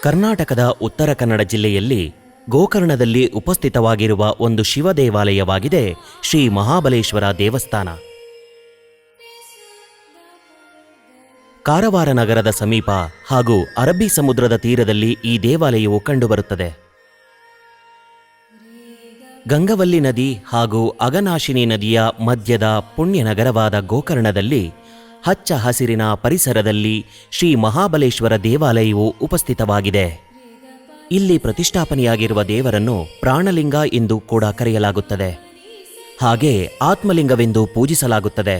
ಕರ್ನಾಟಕದ ಉತ್ತರ ಕನ್ನಡ ಜಿಲ್ಲೆಯಲ್ಲಿ ಗೋಕರ್ಣದಲ್ಲಿ ಉಪಸ್ಥಿತವಾಗಿರುವ ಒಂದು ಶಿವ ದೇವಾಲಯವಾಗಿದೆ ಶ್ರೀ ಮಹಾಬಲೇಶ್ವರ ದೇವಸ್ಥಾನ. ಕಾರವಾರ ನಗರದ ಸಮೀಪ ಹಾಗೂ ಅರಬ್ಬಿ ಸಮುದ್ರದ ತೀರದಲ್ಲಿ ಈ ದೇವಾಲಯವು ಕಂಡುಬರುತ್ತದೆ. ಗಂಗವಲ್ಲಿ ನದಿ ಹಾಗೂ ಅಘನಾಶಿನಿ ನದಿಯ ಮಧ್ಯದ ಪುಣ್ಯ ನಗರವಾದ ಗೋಕರ್ಣದಲ್ಲಿ ಹಚ್ಚ ಹಸಿರಿನ ಪರಿಸರದಲ್ಲಿ ಶ್ರೀ ಮಹಾಬಲೇಶ್ವರ ದೇವಾಲಯವು ಉಪಸ್ಥಿತವಾಗಿದೆ. ಇಲ್ಲಿ ಪ್ರತಿಷ್ಠಾಪನೆಯಾಗಿರುವ ದೇವರನ್ನು ಪ್ರಾಣಲಿಂಗ ಎಂದು ಕೂಡ ಕರೆಯಲಾಗುತ್ತದೆ. ಹಾಗೆ ಆತ್ಮಲಿಂಗವೆಂದು ಪೂಜಿಸಲಾಗುತ್ತದೆ.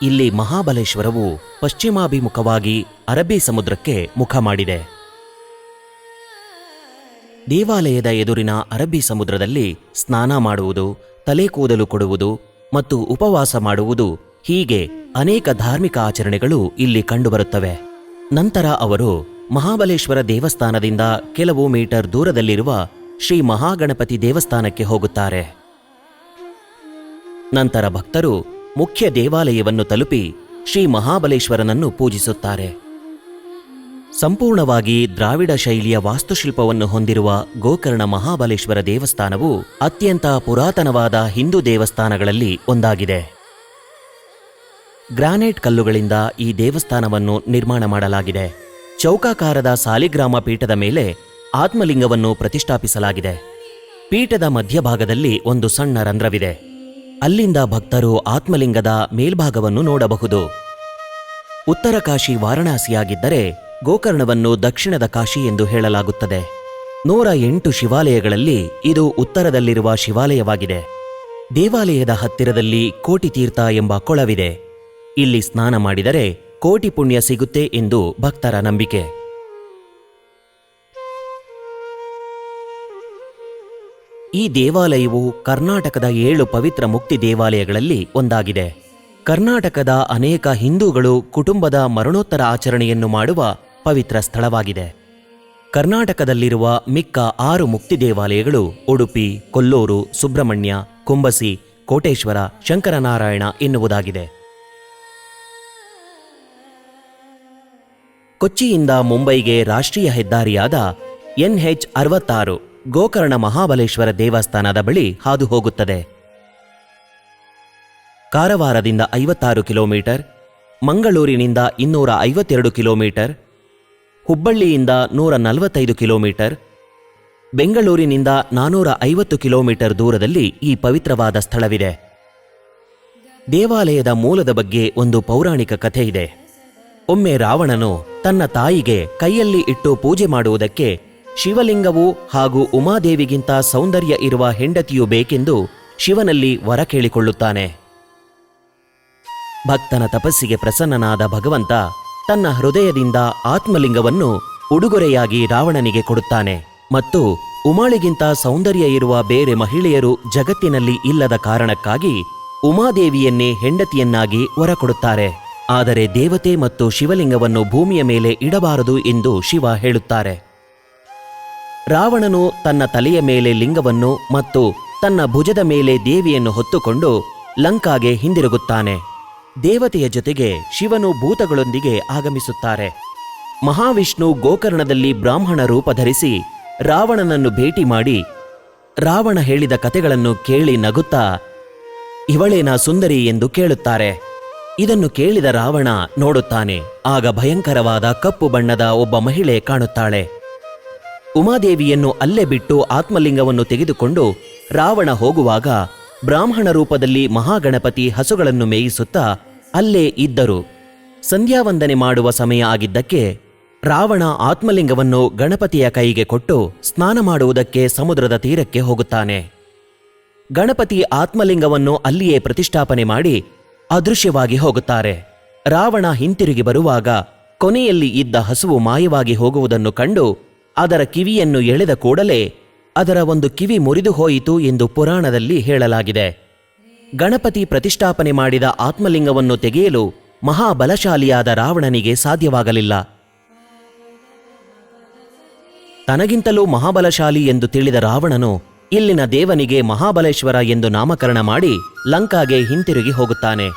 ಇಲ್ಲಿ ಮಹಾಬಲೇಶ್ವರವು ಪಶ್ಚಿಮಾಭಿಮುಖವಾಗಿ ಅರಬ್ಬಿ ಸಮುದ್ರಕ್ಕೆ ಮುಖ ಮಾಡಿದೆ. ದೇವಾಲಯದ ಎದುರಿನ ಅರಬ್ಬಿ ಸಮುದ್ರದಲ್ಲಿ ಸ್ನಾನ ಮಾಡುವುದು, ತಲೆ ಕೂದಲು ಕೊಡುವುದು ಮತ್ತು ಉಪವಾಸ ಮಾಡುವುದು ಹೀಗೆ ಅನೇಕ ಧಾರ್ಮಿಕ ಆಚರಣೆಗಳು ಇಲ್ಲಿ ಕಂಡುಬರುತ್ತವೆ. ನಂತರ ಅವರು ಮಹಾಬಲೇಶ್ವರ ದೇವಸ್ಥಾನದಿಂದ ಕೆಲವು ಮೀಟರ್ ದೂರದಲ್ಲಿರುವ ಶ್ರೀ ಮಹಾಗಣಪತಿ ದೇವಸ್ಥಾನಕ್ಕೆ ಹೋಗುತ್ತಾರೆ. ನಂತರ ಭಕ್ತರು ಮುಖ್ಯ ದೇವಾಲಯವನ್ನು ತಲುಪಿ ಶ್ರೀ ಮಹಾಬಲೇಶ್ವರನನ್ನು ಪೂಜಿಸುತ್ತಾರೆ. ಸಂಪೂರ್ಣವಾಗಿ ದ್ರಾವಿಡ ಶೈಲಿಯ ವಾಸ್ತುಶಿಲ್ಪವನ್ನು ಹೊಂದಿರುವ ಗೋಕರ್ಣ ಮಹಾಬಲೇಶ್ವರ ದೇವಸ್ಥಾನವು ಅತ್ಯಂತ ಪುರಾತನವಾದ ಹಿಂದೂ ದೇವಸ್ಥಾನಗಳಲ್ಲಿ ಒಂದಾಗಿದೆ. ಗ್ರಾನೈಟ್ ಕಲ್ಲುಗಳಿಂದ ಈ ದೇವಸ್ಥಾನವನ್ನು ನಿರ್ಮಾಣ ಮಾಡಲಾಗಿದೆ. ಚೌಕಾಕಾರದ ಸಾಲಿಗ್ರಾಮ ಪೀಠದ ಮೇಲೆ ಆತ್ಮಲಿಂಗವನ್ನು ಪ್ರತಿಷ್ಠಾಪಿಸಲಾಗಿದೆ. ಪೀಠದ ಮಧ್ಯಭಾಗದಲ್ಲಿ ಒಂದು ಸಣ್ಣ ರಂಧ್ರವಿದೆ. ಅಲ್ಲಿಂದ ಭಕ್ತರು ಆತ್ಮಲಿಂಗದ ಮೇಲ್ಭಾಗವನ್ನು ನೋಡಬಹುದು. ಉತ್ತರ ಕಾಶಿ ವಾರಣಾಸಿಯಾಗಿದ್ದರೆ ಗೋಕರ್ಣವನ್ನು ದಕ್ಷಿಣದ ಕಾಶಿ ಎಂದು ಹೇಳಲಾಗುತ್ತದೆ. 108 ಶಿವಾಲಯಗಳಲ್ಲಿ ಇದು ಉತ್ತರದಲ್ಲಿರುವ ಶಿವಾಲಯವಾಗಿದೆ. ದೇವಾಲಯದ ಹತ್ತಿರದಲ್ಲಿ ಕೋಟಿ ತೀರ್ಥ ಎಂಬ ಕೊಳವಿದೆ. ಇಲ್ಲಿ ಸ್ನಾನ ಮಾಡಿದರೆ ಕೋಟಿ ಪುಣ್ಯ ಸಿಗುತ್ತೆ ಎಂದು ಭಕ್ತರ ನಂಬಿಕೆ. ಈ ದೇವಾಲಯವು ಕರ್ನಾಟಕದ 7 ಪವಿತ್ರ ಮುಕ್ತಿ ದೇವಾಲಯಗಳಲ್ಲಿ ಒಂದಾಗಿದೆ. ಕರ್ನಾಟಕದ ಅನೇಕ ಹಿಂದೂಗಳು ಕುಟುಂಬದ ಮರಣೋತ್ತರ ಆಚರಣೆಯನ್ನು ಮಾಡುವ ಪವಿತ್ರ ಸ್ಥಳವಾಗಿದೆ. ಕರ್ನಾಟಕದಲ್ಲಿರುವ ಮಿಕ್ಕ 6 ಮುಕ್ತಿ ದೇವಾಲಯಗಳು ಉಡುಪಿ, ಕೊಲ್ಲೂರು, ಸುಬ್ರಹ್ಮಣ್ಯ, ಕುಂಬಸಿ, ಕೋಟೇಶ್ವರ, ಶಂಕರನಾರಾಯಣ ಎನ್ನುವುದಾಗಿದೆ. ಕೊಚ್ಚಿಯಿಂದ ಮುಂಬೈಗೆ ರಾಷ್ಟ್ರೀಯ ಹೆದ್ದಾರಿಯಾದ NH-66 ಗೋಕರ್ಣ ಮಹಾಬಲೇಶ್ವರ ದೇವಸ್ಥಾನದ ಬಳಿ ಹಾದು ಹೋಗುತ್ತದೆ. ಕಾರವಾರದಿಂದ 56 ಕಿಲೋಮೀಟರ್, ಮಂಗಳೂರಿನಿಂದ 252 ಕಿಲೋಮೀಟರ್, ಹುಬ್ಬಳ್ಳಿಯಿಂದ 145 ಕಿಲೋಮೀಟರ್, ಬೆಂಗಳೂರಿನಿಂದ 450 ಕಿಲೋಮೀಟರ್ ದೂರದಲ್ಲಿ ಈ ಪವಿತ್ರವಾದ ಸ್ಥಳವಿದೆ. ದೇವಾಲಯದ ಮೂಲದ ಬಗ್ಗೆ ಒಂದು ಪೌರಾಣಿಕ ಕಥೆ ಇದೆ. ಒಮ್ಮೆ ರಾವಣನು ತನ್ನ ತಾಯಿಗೆ ಕೈಯಲ್ಲಿ ಇಟ್ಟು ಪೂಜೆ ಮಾಡುವುದಕ್ಕೆ ಶಿವಲಿಂಗವು ಹಾಗೂ ಉಮಾದೇವಿಗಿಂತ ಸೌಂದರ್ಯ ಇರುವ ಹೆಂಡತಿಯು ಬೇಕೆಂದು ಶಿವನಲ್ಲಿ ವರ ಕೇಳಿಕೊಳ್ಳುತ್ತಾನೆ. ಭಕ್ತನ ತಪಸ್ಸಿಗೆ ಪ್ರಸನ್ನನಾದ ಭಗವಂತ ತನ್ನ ಹೃದಯದಿಂದ ಆತ್ಮಲಿಂಗವನ್ನು ಉಡುಗೊರೆಯಾಗಿ ರಾವಣನಿಗೆ ಕೊಡುತ್ತಾನೆ ಮತ್ತು ಉಮಾಳಿಗಿಂತ ಸೌಂದರ್ಯ ಇರುವ ಬೇರೆ ಮಹಿಳೆಯರು ಜಗತ್ತಿನಲ್ಲಿ ಇಲ್ಲದ ಕಾರಣಕ್ಕಾಗಿ ಉಮಾದೇವಿಯನ್ನೇ ಹೆಂಡತಿಯನ್ನಾಗಿ ವರ ಕೊಡುತ್ತಾರೆ. ಆದರೆ ದೇವತೆ ಮತ್ತು ಶಿವಲಿಂಗವನ್ನು ಭೂಮಿಯ ಮೇಲೆ ಇಡಬಾರದು ಎಂದು ಶಿವ ಹೇಳುತ್ತಾರೆ. ರಾವಣನು ತನ್ನ ತಲೆಯ ಮೇಲೆ ಲಿಂಗವನ್ನು ಮತ್ತು ತನ್ನ ಭುಜದ ಮೇಲೆ ದೇವಿಯನ್ನು ಹೊತ್ತುಕೊಂಡು ಲಂಕಾಗೆ ಹಿಂದಿರುಗುತ್ತಾನೆ. ದೇವತೆಯ ಜೊತೆಗೆ ಶಿವನು ಭೂತಗಳೊಂದಿಗೆ ಆಗಮಿಸುತ್ತಾರೆ. ಮಹಾವಿಷ್ಣು ಗೋಕರ್ಣದಲ್ಲಿ ಬ್ರಾಹ್ಮಣ ರೂಪ ಧರಿಸಿ ರಾವಣನನ್ನು ಭೇಟಿ ಮಾಡಿ ರಾವಣ ಹೇಳಿದ ಕತೆಗಳನ್ನು ಕೇಳಿ ನಗುತ್ತಾ ಇವಳೇನಾ ಸುಂದರಿ ಎಂದು ಕೇಳುತ್ತಾರೆ. ಇದನ್ನು ಕೇಳಿದ ರಾವಣ ನೋಡುತ್ತಾನೆ. ಆಗ ಭಯಂಕರವಾದ ಕಪ್ಪು ಬಣ್ಣದ ಒಬ್ಬ ಮಹಿಳೆ ಕಾಣುತ್ತಾಳೆ. ಉಮಾದೇವಿಯನ್ನು ಅಲ್ಲೇ ಬಿಟ್ಟು ಆತ್ಮಲಿಂಗವನ್ನು ತೆಗೆದುಕೊಂಡು ರಾವಣ ಹೋಗುವಾಗ ಬ್ರಾಹ್ಮಣ ರೂಪದಲ್ಲಿ ಮಹಾಗಣಪತಿ ಹಸುಗಳನ್ನು ಮೇಯಿಸುತ್ತಾ ಅಲ್ಲೇ ಇದ್ದರು. ಸಂಧ್ಯಾವಂದನೆ ಮಾಡುವ ಸಮಯ ಆಗಿದ್ದಕ್ಕೆ ರಾವಣ ಆತ್ಮಲಿಂಗವನ್ನು ಗಣಪತಿಯ ಕೈಗೆ ಕೊಟ್ಟು ಸ್ನಾನ ಮಾಡುವುದಕ್ಕೆ ಸಮುದ್ರದ ತೀರಕ್ಕೆ ಹೋಗುತ್ತಾನೆ. ಗಣಪತಿ ಆತ್ಮಲಿಂಗವನ್ನು ಅಲ್ಲಿಯೇ ಪ್ರತಿಷ್ಠಾಪನೆ ಮಾಡಿ ಅದೃಶ್ಯವಾಗಿ ಹೋಗುತ್ತಾರೆ. ರಾವಣ ಹಿಂತಿರುಗಿ ಬರುವಾಗ ಕೊನೆಯಲ್ಲಿ ಇದ್ದ ಹಸುವು ಮಾಯವಾಗಿ ಹೋಗುವುದನ್ನು ಕಂಡು ಅದರ ಕಿವಿಯನ್ನು ಎಳೆದ ಕೂಡಲೇ ಅದರ ಒಂದು ಕಿವಿ ಮುರಿದು ಹೋಯಿತು ಎಂದು ಪುರಾಣದಲ್ಲಿ ಹೇಳಲಾಗಿದೆ. ಗಣಪತಿ ಪ್ರತಿಷ್ಠಾಪನೆ ಮಾಡಿದ ಆತ್ಮಲಿಂಗವನ್ನು ತೆಗೆಯಲು ಮಹಾಬಲಶಾಲಿಯಾದ ರಾವಣನಿಗೆ ಸಾಧ್ಯವಾಗಲಿಲ್ಲ. ತನಗಿಂತಲೂ ಮಹಾಬಲಶಾಲಿ ಎಂದು ತಿಳಿದ ರಾವಣನು ಇಲ್ಲಿನ ದೇವನಿಗೆ ಮಹಾಬಲೇಶ್ವರ ಎಂದು ನಾಮಕರಣ ಮಾಡಿ ಲಂಕಾಗೆ ಹಿಂತಿರುಗಿ ಹೋಗುತ್ತಾನೆ.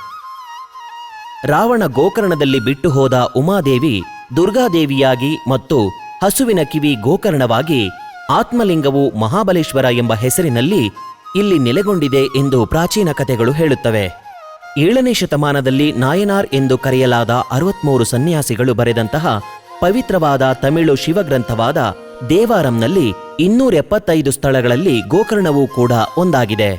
ರಾವಣ ಗೋಕರ್ಣದಲ್ಲಿ ಬಿಟ್ಟು ಹೋದ ಉಮಾದೇವಿ ದುರ್ಗಾದೇವಿಯಾಗಿ ಮತ್ತು ಹಸುವಿನ ಕಿವಿ ಗೋಕರ್ಣವಾಗಿ ಆತ್ಮಲಿಂಗವು ಮಹಾಬಲೇಶ್ವರ ಎಂಬ ಹೆಸರಿನಲ್ಲಿ ಇಲ್ಲಿ ನೆಲೆಗೊಂಡಿದೆ ಎಂದು ಪ್ರಾಚೀನ ಕಥೆಗಳು ಹೇಳುತ್ತವೆ. 7ನೇ ಶತಮಾನದಲ್ಲಿ ನಾಯನಾರ್ ಎಂದು ಕರೆಯಲಾದ 63 ಸನ್ಯಾಸಿಗಳು ಬರೆದಂತಹ ಪವಿತ್ರವಾದ ತಮಿಳು ಶಿವಗ್ರಂಥವಾದ ದೇವಾರಂನಲ್ಲಿ 275 ಸ್ಥಳಗಳಲ್ಲಿ ಗೋಕರ್ಣವೂ ಕೂಡ ಒಂದಾಗಿದೆ.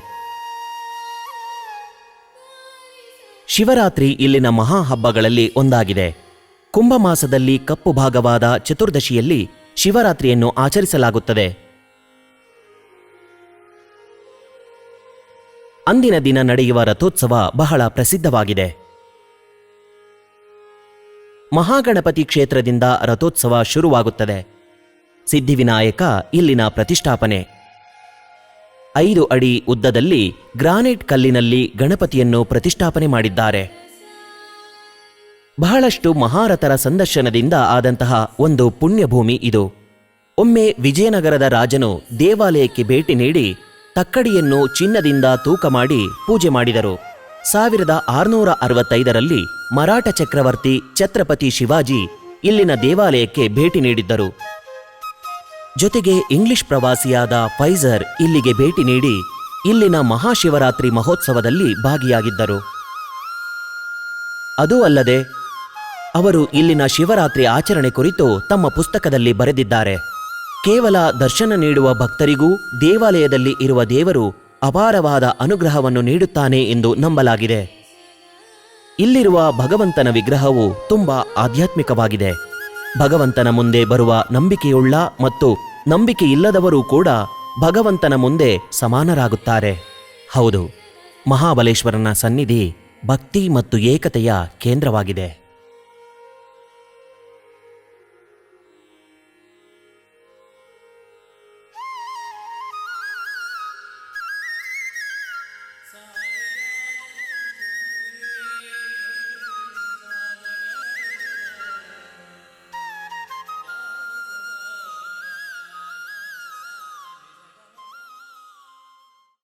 ಶಿವರಾತ್ರಿ ಇಲ್ಲಿನ ಮಹಾ ಹಬ್ಬಗಳಲ್ಲಿ ಒಂದಾಗಿದೆ. ಕುಂಭಮಾಸದಲ್ಲಿ ಕಪ್ಪು ಭಾಗವಾದ ಚತುರ್ದಶಿಯಲ್ಲಿ ಶಿವರಾತ್ರಿಯನ್ನು ಆಚರಿಸಲಾಗುತ್ತದೆ. ಅಂದಿನ ದಿನ ನಡೆಯುವ ರಥೋತ್ಸವ ಬಹಳ ಪ್ರಸಿದ್ಧವಾಗಿದೆ. ಮಹಾಗಣಪತಿ ಕ್ಷೇತ್ರದಿಂದ ರಥೋತ್ಸವ ಶುರುವಾಗುತ್ತದೆ. ಸಿದ್ಧಿವಿನಾಯಕ ಇಲ್ಲಿನ ಪ್ರತಿಷ್ಠಾಪನೆ. 5 ಅಡಿ ಉದ್ದದಲ್ಲಿ ಗ್ರಾನೈಟ್ ಕಲ್ಲಿನಲ್ಲಿ ಗಣಪತಿಯನ್ನು ಪ್ರತಿಷ್ಠಾಪನೆ ಮಾಡಿದ್ದಾರೆ. ಬಹಳಷ್ಟು ಮಹಾರಥರ ಸಂದರ್ಶನದಿಂದ ಆದಂತಹ ಒಂದು ಪುಣ್ಯಭೂಮಿ ಇದು. ಒಮ್ಮೆ ವಿಜಯನಗರದ ರಾಜನು ದೇವಾಲಯಕ್ಕೆ ಭೇಟಿ ನೀಡಿ ತಕ್ಕಡಿಯನ್ನು ಚಿನ್ನದಿಂದ ತೂಕ ಮಾಡಿ ಪೂಜೆ ಮಾಡಿದರು. 1665ರಲ್ಲಿ ಮರಾಠ ಚಕ್ರವರ್ತಿ ಛತ್ರಪತಿ ಶಿವಾಜಿ ಇಲ್ಲಿನ ದೇವಾಲಯಕ್ಕೆ ಭೇಟಿ ನೀಡಿದ್ದರು. ಜೊತೆಗೆ ಇಂಗ್ಲಿಷ್ ಪ್ರವಾಸಿಯಾದ ಫೈಜರ್ ಇಲ್ಲಿಗೆ ಭೇಟಿ ನೀಡಿ ಇಲ್ಲಿನ ಮಹಾಶಿವರಾತ್ರಿ ಮಹೋತ್ಸವದಲ್ಲಿ ಭಾಗಿಯಾಗಿದ್ದರು. ಅದೂ ಅಲ್ಲದೆ ಅವರು ಇಲ್ಲಿನ ಶಿವರಾತ್ರಿ ಆಚರಣೆ ಕುರಿತು ತಮ್ಮ ಪುಸ್ತಕದಲ್ಲಿ ಬರೆದಿದ್ದಾರೆ. ಕೇವಲ ದರ್ಶನ ನೀಡುವ ಭಕ್ತರಿಗೂ ದೇವಾಲಯದಲ್ಲಿ ಇರುವ ದೇವರು ಅಪಾರವಾದ ಅನುಗ್ರಹವನ್ನು ನೀಡುತ್ತಾನೆ ಎಂದು ನಂಬಲಾಗಿದೆ. ಇಲ್ಲಿರುವ ಭಗವಂತನ ವಿಗ್ರಹವು ತುಂಬಾ ಆಧ್ಯಾತ್ಮಿಕವಾಗಿದೆ. ಭಗವಂತನ ಮುಂದೆ ಬರುವ ನಂಬಿಕೆಯುಳ್ಳ ಮತ್ತು ನಂಬಿಕೆಯಿಲ್ಲದವರೂ ಕೂಡ ಭಗವಂತನ ಮುಂದೆ ಸಮಾನರಾಗುತ್ತಾರೆ. ಹೌದು, ಮಹಾಬಲೇಶ್ವರನ ಸನ್ನಿಧಿ ಭಕ್ತಿ ಮತ್ತು ಏಕತೆಯ ಕೇಂದ್ರವಾಗಿದೆ.